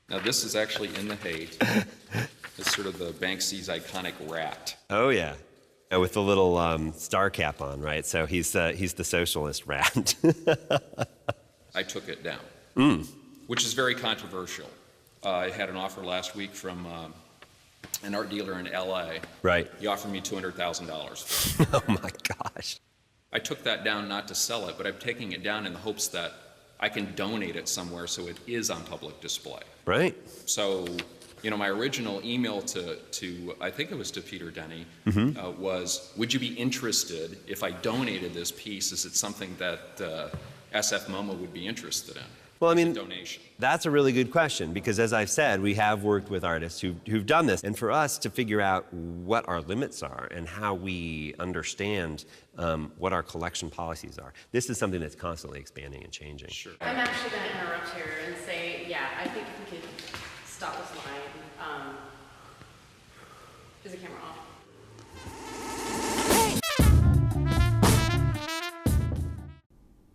Now this is actually in the hate. It's sort of the Banksy's iconic rat. Oh yeah, with the little star cap on, right? So he's the socialist rat. I took it down, which is very controversial. I had an offer last week from an art dealer in L.A. Right. He offered me $200,000. Oh my gosh. I took that down not to sell it, but I'm taking it down in the hopes that I can donate it somewhere so it is on public display. Right. So, you know, my original email to I think it was to Peter Denny, was, would you be interested if I donated this piece? Is it something that SF MoMA would be interested in? Well, I mean, donation. That's a really good question because, as I've said, we have worked with artists who've done this. And for us to figure out what our limits are and how we understand what our collection policies are, this is something that's constantly expanding and changing. Sure. I'm actually going to interrupt here and say, yeah, I think if we could stop this line. Is the camera off?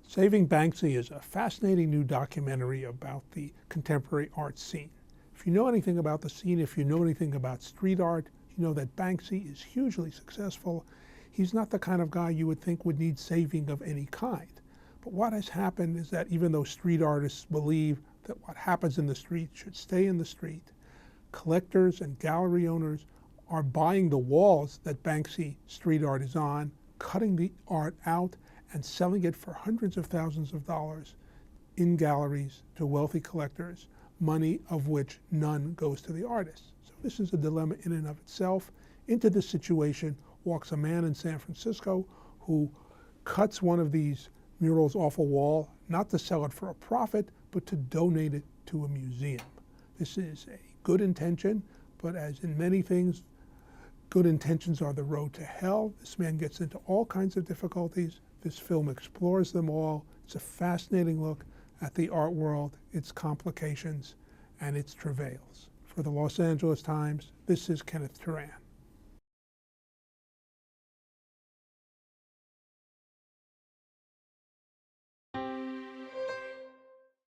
Saving Banksy is a fascinating new documentary about the contemporary art scene. If you know anything about the scene, if you know anything about street art, you know that Banksy is hugely successful. He's not the kind of guy you would think would need saving of any kind. But what has happened is that even though street artists believe that what happens in the street should stay in the street, collectors and gallery owners are buying the walls that Banksy street art is on, cutting the art out, and selling it for hundreds of thousands of dollars in galleries to wealthy collectors, money of which none goes to the artists. So this is a dilemma in and of itself. Into this situation walks a man in San Francisco who cuts one of these murals off a wall, not to sell it for a profit, but to donate it to a museum. This is a good intention, but as in many things, good intentions are the road to hell. This man gets into all kinds of difficulties. This film explores them all. It's a fascinating look at the art world, its complications, and its travails. For the Los Angeles Times, this is Kenneth Turan.